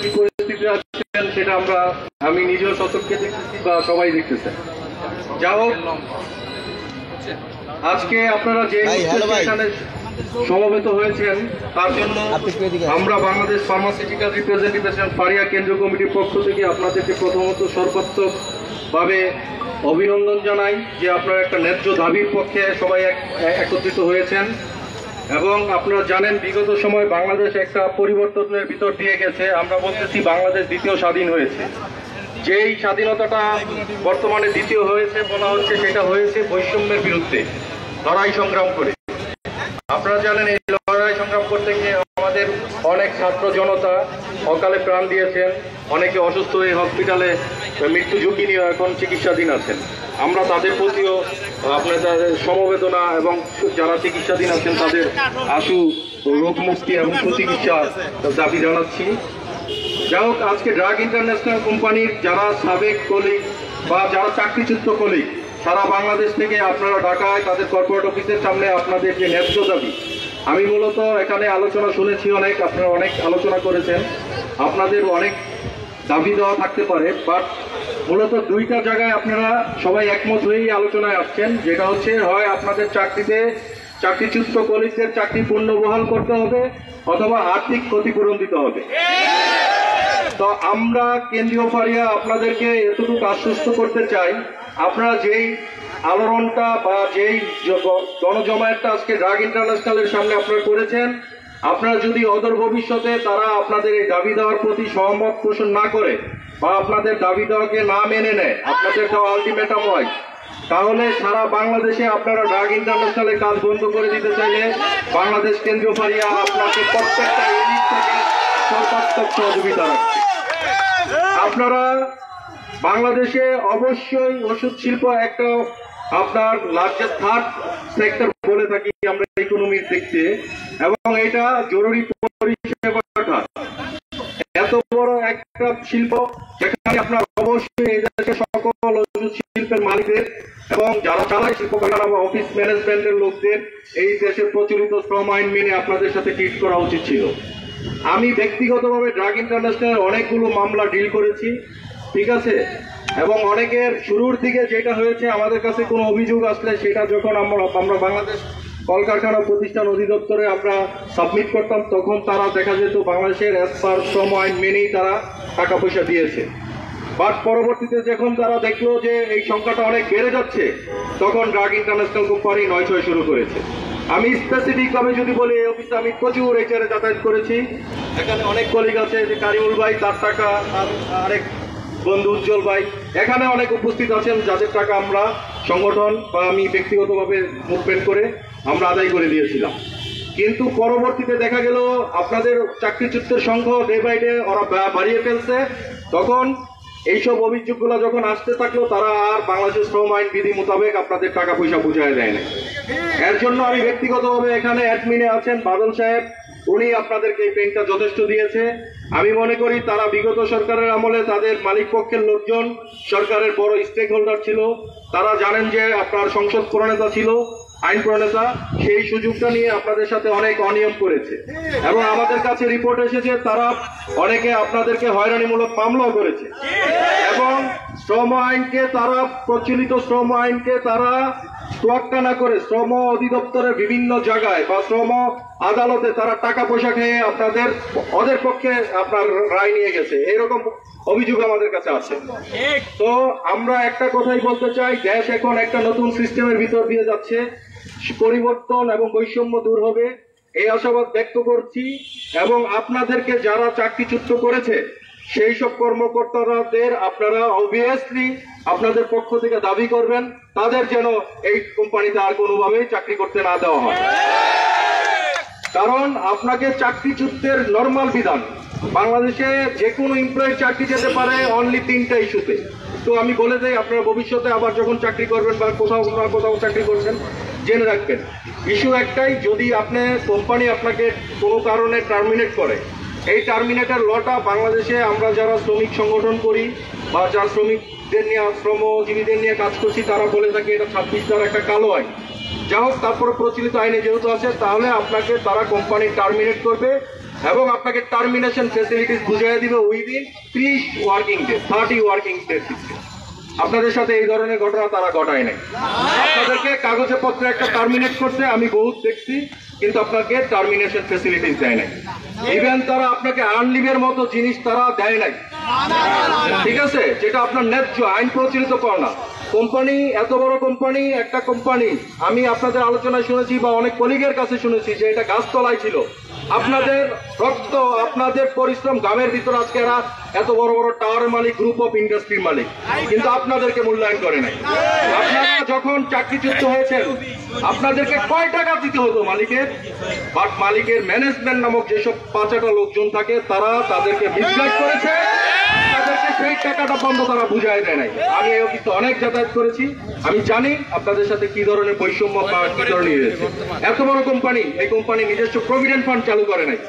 কি পরিস্থিতি আছেন সেটা আমি নিজেও সচক্ষে দেখতেছি বা সবাই দেখতেছেন। যা হোক, আজকে আপনারা যে এখানে সমবেত হয়েছেন তার জন্য আমরা বাংলাদেশ ফার্মাসিউটিক্যাল রিপ্রেজেন্টেশন ফারিয়া কেন্দ্রীয় কমিটির পক্ষ থেকে আপনাদেরকে প্রথমত সর্বাত্মকভাবে অভিনন্দন জানাই যে আপনারা একটা ন্যায্য দাবির পক্ষে সবাই একত্রিত হয়েছেন। এবং আপনারা জানেন বিগত সময় বাংলাদেশ একটা পরিবর্তনের ভিতর দিয়ে গেছে। আমরা বলতেছি বাংলাদেশ দ্বিতীয় স্বাধীন হয়েছে। যেই স্বাধীনতাটা বর্তমানে দ্বিতীয় হয়েছে বলা হচ্ছে, সেটা হয়েছে বৈষম্যের বিরুদ্ধে লড়াই সংগ্রাম করে। আপনারা জানেন এই লড়াই সংগ্রাম করতে গিয়ে আমাদের অনেক ছাত্র জনতা অকালে প্রাণ দিয়েছেন, অনেকে অসুস্থ হয়ে হসপিটালে মৃত্যু ঝুঁকি নিয়ে এখন চিকিৎসাধীন আছেন। আমরা তাদের প্রতিও আপনাদের সমবেদনা এবং যারা চিকিৎসাধীন আছেন তাদের আশু রোগ মুক্তি এবং সুচিকিৎসা দাবি জানাচ্ছি। যাই হোক, আজকে ড্রাগ ইন্টারন্যাশনাল কোম্পানির যারা সাবেক কলিগ বা যারা চাকরিচ্যুত কলিগ সারা বাংলাদেশ থেকে আপনারা ঢাকায় তাদের কর্পোরেট অফিসের সামনে আপনাদের যে ন্যায্য দাবি, আমি মূলত এখানে আলোচনা শুনেছি, আপনারা অনেক আলোচনা করেছেন, আপনাদের অনেক দাবি দেওয়া থাকতে পারে, বাট মূলত দুইটা জায়গায় আপনারা সবাই একমত হয়েই আলোচনায় আসছেন। যেটা হচ্ছে, হয় আপনাদের চাকরিচ্যুত কলিগদের চাকরি পুনর্বহাল করতে হবে অথবা আর্থিক ক্ষতিপূরণ দিতে হবে। তো আমরা কেন্দ্রীয় ফারিয়া আপনাদেরকে এতটুকু আশ্বস্ত করতে চাই, আপনারা যেই আলোড়নটা বা যেই গণজমায়েতটা আজকে ড্রাগ ইন্টারন্যাশনালের সামনে আপনারা করেছেন, আপনারা যদি অদূর ভবিষ্যতে তারা আপনাদের এই দাবি দেওয়ার প্রতি সহমত পোষণ না করে বা আপনাদের দাবি দেওয়াকে না মেনে নেয়, আপনাদের দেওয়া আলটিমেটাম হয়, তাহলে সারা বাংলাদেশে আপনারা ড্রাগ ইন্টারন্যাশনালের কাজ বন্ধ করে দিতে চাইলে বাংলাদেশ কেন্দ্রীয় ফারিয়া আপনাকে প্রত্যেকটা ইউনিট থেকে সর্বাত্মক সহযোগিতা রাখছে। আপনারা বাংলাদেশে অবশ্যই ওষুধ শিল্প একটা আপনার লার্জেস্ট থার্ড সেক্টর বলে থাকি আমরা ইকোনমির দিক থেকে, এবং এটা জরুরি পরিষেবা খাত। এত বড় একটা শিল্প যেখানে আপনার অবশ্যই এই দেশের সকল ওষুধ শিল্পের মালিকদের এবং যারা চালায় শিল্প কারখানা বা অফিস ম্যানেজমেন্টের লোকদের এই দেশের প্রচলিত শ্রম আইন মেনে আপনাদের সাথে ট্রিট করা উচিত ছিল। আমি ব্যক্তিগতভাবে ড্রাগ ইন্টারন্যাশনাল অনেকগুলো মামলা ডিল করেছি, ঠিক আছে, এবং অনেকের শুরুর দিকে যেটা হয়েছে আমাদের কাছে কোনো অভিযোগ আসলে সেটা যখন আমরা বাংলাদেশ কলকারখানা প্রতিষ্ঠান অধিদপ্তরে আমরা সাবমিট করতাম, তখন তারা দেখা যেত বাংলাদেশের অ্যাজ পার শ্রম আইন মেনেই তারা টাকা পয়সা দিয়েছে। বাট পরবর্তীতে যখন তারা দেখলো যে এই সংখ্যাটা অনেক বেড়ে যাচ্ছে, তখন ড্রাগ ইন্টারন্যাশনাল কোম্পানি ৯/৬ শুরু করেছে। আমি স্পেসিফিকভাবে যদি বলি, এই অফিসে আমি প্রচুর এইচআরে যাতায়াত করেছি, এখানে অনেক কলিগ আছে, যে কারিমুল ভাই তার টাকা, আরেক বন্ধু উজ্জ্বল ভাই এখানে অনেক উপস্থিত আছেন, যাদের টাকা আমরা সংগঠন বা আমি ব্যক্তিগতভাবে মুভমেন্ট করে আমরা আদায় করে দিয়েছিলাম। কিন্তু পরবর্তীতে দেখা গেল আপনাদের চাকরিচ্যুতের সংখ্যা ডে বাই ডে ওরা বাড়িয়ে ফেলছে। তখন এইসব অভিযোগগুলো যখন আসতে থাকলো, তারা আর বাংলাদেশের শ্রম আইন বিধি মোতাবেক আপনাদের টাকা পয়সা বুঝায় দেয় না। এর জন্য আমি ব্যক্তিগতভাবে এখানে অ্যাডমিনে আছেন বাদল সাহেব, উনি আপনাদেরকে এই পেনটা যথেষ্ট দিয়েছে। আমি মনে করি তারা বিগত সরকারের আমলে তাদের মালিক পক্ষের লোকজন সরকারের বড় স্টেক হোল্ডার ছিল, তারা জানেন যে আপনার সংসদ প্রণেতা ছিল, আইন প্রণেতা, সেই সুযোগটা নিয়ে আপনাদের সাথে অনেক অনিয়ম করেছে এবং আমাদের কাছে রিপোর্ট এসেছে তারা অনেকে আপনাদেরকে হয়রানিমূলক মামলাও করেছে এবং শ্রম আইনকে তারা প্রচলিত শ্রম আইনকে তারা তোয়াক্কা না করে শ্রম অধিদপ্তরের বিভিন্ন জায়গায় বা শ্রম আদালতে তারা টাকা পয়সা খেয়ে ওদের পক্ষে আপনার রায় নিয়ে গেছে, এরকম অভিযোগ আমাদের কাছে আছে। তো আমরা একটা কথাই বলতে চাই, দেশ এখন একটা নতুন সিস্টেমের ভিতর দিয়ে যাচ্ছে, পরিবর্তন এবং বৈষম্য দূর হবে এই আশাবাদ ব্যক্ত করছি। এবং আপনাদেরকে যারা চাকরিচ্যুত করেছে সেই সব কর্মকর্তাদের আপনারা অবভিয়াসলি আপনাদের পক্ষ থেকে দাবি করবেন তাদের যেন এই কোম্পানিতে আর কোনোভাবেই চাকরি করতে না দেওয়া হয়। কারণ আপনাকে চাকরিচ্যুতের নর্মাল বিধান, বাংলাদেশে যে কোনো এমপ্লয়ির চাকরি যেতে পারে অনলি 3টা ইস্যুতে। তো আমি বলে দেই, আপনারা ভবিষ্যতে আবার যখন চাকরি করবেন বা কোথাও চাকরি করছেন জেনে রাখবেন, ইস্যু একটাই, যদি কোম্পানি আপনাকে কোনো কারণে টার্মিনেট করে, এই টার্মিনেটার লটা বাংলাদেশে আমরা যারা শ্রমিক সংগঠন করি বা যারা শ্রমিকদের নিয়ে শ্রমজীবীদের নিয়ে কাজ করছি তারা বলে থাকি এটা 26 একটা কালো আইন। যা হোক, তারপরে প্রচলিত আইনে যেহেতু আছে, তাহলে আপনাকে তারা কোম্পানি টার্মিনেট করবে এবং আপনাকে টার্মিনেশন ফেসিলিটিস বুঝিয়ে দিবে within 30 working day, 30 working day. আপনাদের সাথে এই ধরনের ঘটনা তারা ঘটায় নাই। আপনাদেরকে কাগজে পত্রে একটা টার্মিনেট করছে, আমি বহুত দেখছি, কিন্তু আপনাকে টার্মিনেশন ফেসিলিটিস দেয় নাই। ইভেন তারা আপনাকে আনলিভের মতো জিনিস তারা দেয় নাই, ঠিক আছে, যেটা আপনার ন্যায্য আইন প্রচলিত কর না। কোম্পানি, এত বড় কোম্পানি, একটা কোম্পানি, আমি আপনাদের আলোচনায় শুনেছি বা অনেক কলিগের কাছে শুনেছি যে এটা গাছতলায় ছিল। আপনাদের রক্ত, আপনাদের পরিশ্রম, গ্রামের ভিতর আজকে এরা এত বড় বড় টাওয়ারের মালিক, গ্রুপ অফ ইন্ডাস্ট্রির মালিক, কিন্তু আপনাদেরকে মূল্যায়ন করে নাই। আপনারা যখন চাকরিচ্যুত হয়েছেন আপনাদেরকে কয় টাকা দিতে হতো মালিকের? বাট মালিকের ম্যানেজমেন্ট নামক যেসব পাঁচাটা লোকজন থাকে তারা তাদেরকে মিসগাইড করেছে, তাদেরকে সেই টাকাটা বন্ধ তারা বুঝাই দেয় নাই। আমি এই অফিসে অনেক যাতায়াত করেছি, আমি জানি আপনাদের সাথে কি ধরনের বৈষম্য বা কি ধরনের হয়েছে। এত বড় কোম্পানি, এই কোম্পানি নিজস্ব প্রভিডেন্ট ফান্ড চালু করে নাই।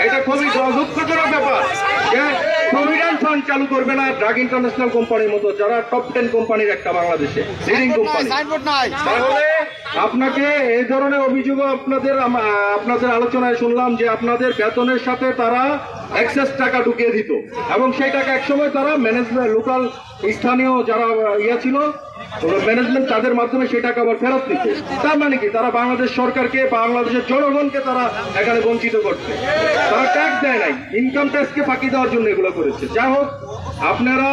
এটা খুবই দুঃখজনক ব্যাপার যে প্রভিডেন্ট ফান্ড চালু করবে না ড্রাগ ইন্টারন্যাশনাল কোম্পানির মতো, যারা টপ 10 কোম্পানির একটা বাংলাদেশে লিডিং কোম্পানি। তাহলে আপনাকে এই ধরনের অভিযোগ আপনাদের আলোচনায় শুনলাম যে আপনাদের বেতনের সাথে তারা এক্সেস টাকা ঢুকিয়ে দিত এবং সেই টাকা একসময় তারা ম্যানেজমেন্ট, লোকাল স্থানীয় যারা ছিল ম্যানেজমেন্ট, তাদের মাধ্যমে সেই টাকা আবার ফেরত দিত। তার মানে কি, তারা বাংলাদেশ সরকারকে, বাংলাদেশের জনগণকে তারা এখানে বঞ্চিত করছে। তারা ট্যাক্স দেয় নাই, ইনকাম ট্যাক্সকে ফাঁকি দেওয়ার জন্য এগুলো করেছে। যাই হোক, আপনারা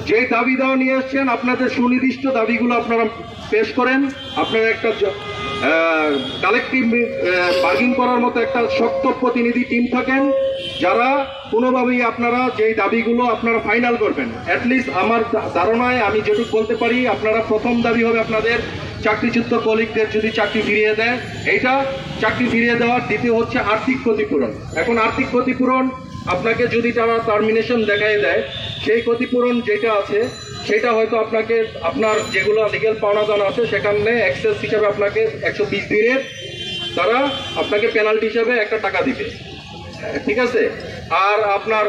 যে দাবি দেওয়া নিয়ে এসছেন, আপনাদের সুনির্দিষ্ট দাবিগুলো আপনারা পেশ করেন। আপনারা একটা কালেকটিভ বার্গিং করার মতো একটা শক্ত প্রতিনিধি টিম থাকেন, যারা কোনোভাবেই আপনারা যে দাবিগুলো আপনারা ফাইনাল করবেন। অ্যাটলিস্ট আমার ধারণায় আমি যেটুকু বলতে পারি, আপনারা প্রথম দাবি হবে আপনাদের চাকরিচ্যুত কলিগদের যদি চাকরি ফিরিয়ে দেয়, এইটা চাকরি ফিরিয়ে দেওয়ার। দ্বিতীয় হচ্ছে আর্থিক ক্ষতিপূরণ। এখন আর্থিক ক্ষতিপূরণ আপনাকে যদি তারা টার্মিনেশন দেখাই দেয়, সেই ক্ষতিপূরণ যেটা আছে সেটা হয়তো আপনাকে, আপনার যেগুলো লিগেল পাওনাদান আছে সেখানে এক্সেস হিসাবে আপনাকে 120 দিনের তারা আপনাকে পেনাল্টি হিসাবে একটা টাকা দিবে, ঠিক আছে। আর আপনার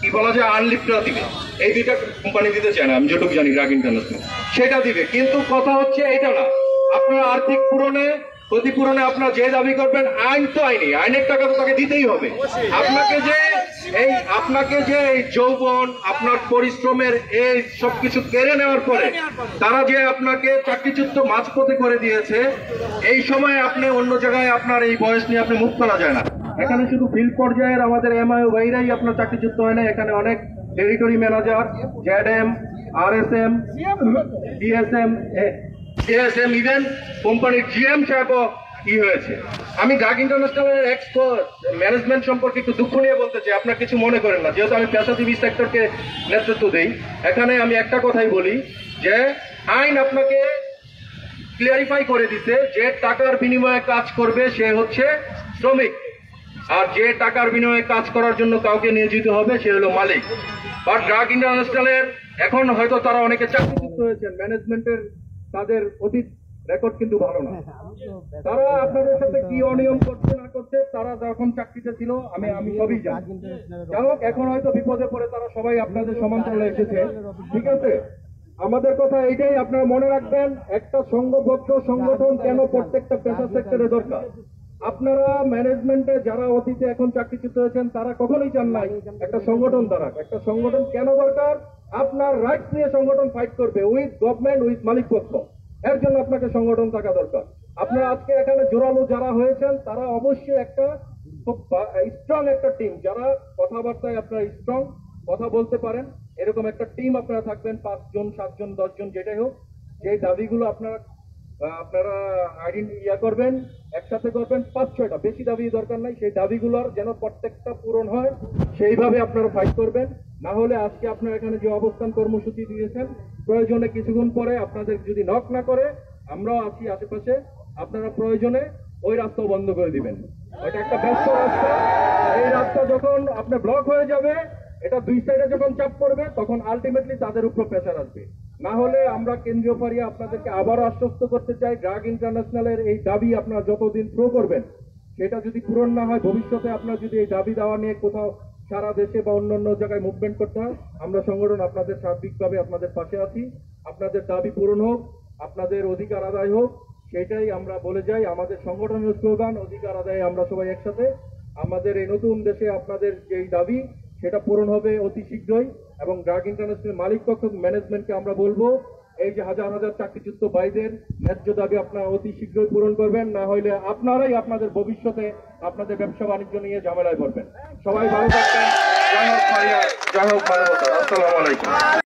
কি বলা যায়, আনলিফটটা দিবে। এই দুইটা কোম্পানি দিতে চায় না, আমি যেটুকু জানি, ড্রাগ ইন্টারন্যাশনাল সেটা দিবে। কিন্তু কথা হচ্ছে এটা না, আপনার আর্থিক পূরণে, ক্ষতিপূরণে আপনার যে দাবি করবেন, আইন তো আইনি, আইনের টাকা তো তাকে দিতেই হবে। আপনাকে যে এই যৌবন, আপনার পরিশ্রমের এই সবকিছু কেড়ে নেওয়ার পরে তারা যে আপনাকে চাকরিচ্যুত মাঝপথে করে দিয়েছে, এই সময় আপনি অন্য জায়গায় আপনার এই বয়স নিয়ে আপনি মুখ করা যায় না। এখানে শুধু ফিল্ড পর্যায়ের আমাদের এমআইও ভাইরাই আপনার চাকরিচ্যুত হয় না, এখানে অনেক territory manager, ZM, RSM, DSM, even কোম্পানির জিএম সাহেবও কি হয়েছে। আমি ড্রাগ ইন্টারন্যাশনালের ম্যানেজমেন্ট সম্পর্কে একটু দুঃখ নিয়ে বলতে চাই, আপনার কিছু মনে করেন না, যেহেতু আমি পেশাজীবী সেক্টরকে নেতৃত্ব দিই। এখানে আমি একটা কথাই বলি যে আইন আপনাকে ক্লিয়ারিফাই করে দিতে, যে টাকার বিনিময়ে কাজ করবে সে হচ্ছে শ্রমিক, আর যে টাকার বিনিময়ে কাজ করার জন্য কাউকে নিয়োজিত হবে সে হলো মালিক। বাট ড্রাগ ইন্টারন্যাশনালের এখন হয়তো তারা অনেকে চাকরিচ্যুত হয়েছেন, ম্যানেজমেন্টের তাদের অতীত রেকর্ড কিন্তু ভালো না। তারা আপনাদের সাথে কি অনিয়ম করছে না করছে, তারা যখন চাকরিতে ছিল আমি সবই জানি। যাই হোক, এখন হয়তো বিপদে পড়ে তারা সবাই আপনাদের সমান্তরালে এসেছে, ঠিক আছে। আমাদের কথা এইটাই, আপনারা মনে রাখবেন, একটা সংঘবদ্ধ সংগঠন কেন প্রত্যেকটা পেশা সেক্টরে দরকার। আপনারা ম্যানেজমেন্টে যারা অতীতে এখন চাকরিচ্যুত হয়েছেন তারা কখনোই চান নাই একটা সংগঠন দ্বারা। একটা সংগঠন কেন দরকার? আপনার রাইটস নিয়ে সংগঠন ফাইট করবে উইথ গভর্নমেন্ট, উইথ মালিক পক্ষ। এর জন্য আপনাকে সংগঠন থাকা দরকার। আপনারা আজকে এখানে জোরালো যারা হয়েছেন তারা অবশ্যই একটা স্ট্রং একটা টিম, যারা কথাবার্তায় আপনারা স্ট্রং কথা বলতে পারেন, এরকম একটা টিম আপনারা থাকবেন, 5 জন 7 জন 10 জন যেটাই হোক। যে দাবিগুলো আপনারা করবেন, একসাথে করবেন, 5-6টা, বেশি দাবি দরকার নাই। সেই দাবিগুলোর যেন প্রত্যেকটা পূরণ হয় সেইভাবে আপনারা ফাইট করবেন। না হলে আজকে আপনারা এখানে যে অবস্থান কর্মসূচি দিয়েছেন, প্রয়োজনে কিছুক্ষণ পরে আপনাদের যদি নক না করে, আমরাও আছি আশেপাশে, আপনারা প্রয়োজনে ওই রাস্তাও বন্ধ করে দিবেন। এটা একটা ব্যস্ত রাস্তা, এই রাস্তা যখন আপনার ব্লক হয়ে যাবে, এটা দুই সাইডে যখন চাপ পড়বে, তখন আলটিমেটলি তাদের উপর প্রেসার আসবে। না হলে আমরা কেন্দ্রীয় পারিয়ে আপনাদেরকে আবারও আশ্বস্ত করতে চাই, ড্রাগ ইন্টারন্যাশনালের এই দাবি আপনারা যতদিন প্রো করবেন, সেটা যদি পূরণ না হয়, ভবিষ্যতে আপনার যদি এই দাবি দেওয়া নিয়ে কোথাও সারা দেশে বা অন্যান্য জায়গায় মুভমেন্ট করতে হয়, আমরা সংগঠন আপনাদের সার্বিকভাবে আপনাদের পাশে আছি। আপনাদের দাবি পূরণ হোক, আপনাদের অধিকার আদায় হোক, সেটাই আমরা বলে যাই। আমাদের সংগঠনের স্লোগান অধিকার আদায়ে আমরা সবাই একসাথে। আমাদের এই নতুন দেশে আপনাদের যেই দাবি সেটা পূরণ হবে অতি শীঘ্রই। এবং ড্রাগ ইন্টারন্যাশনাল মালিক পক্ষ ম্যানেজমেন্টকে আমরা বলবো এই যে হাজার হাজার চাকরিচ্যুত ভাইদের ন্যায্য দাবি আপনারা অতি শীঘ্রই পূরণ করবেন, না হলে আপনারাই আপনাদের ভবিষ্যতে আপনাদের ব্যবসা বাণিজ্য নিয়ে ঝামেলায় পড়বেন। সবাই ভালো থাকবেন। জয় হোক ফারিয়া, জয় হোক মানবতা। আসসালামু আলাইকুম।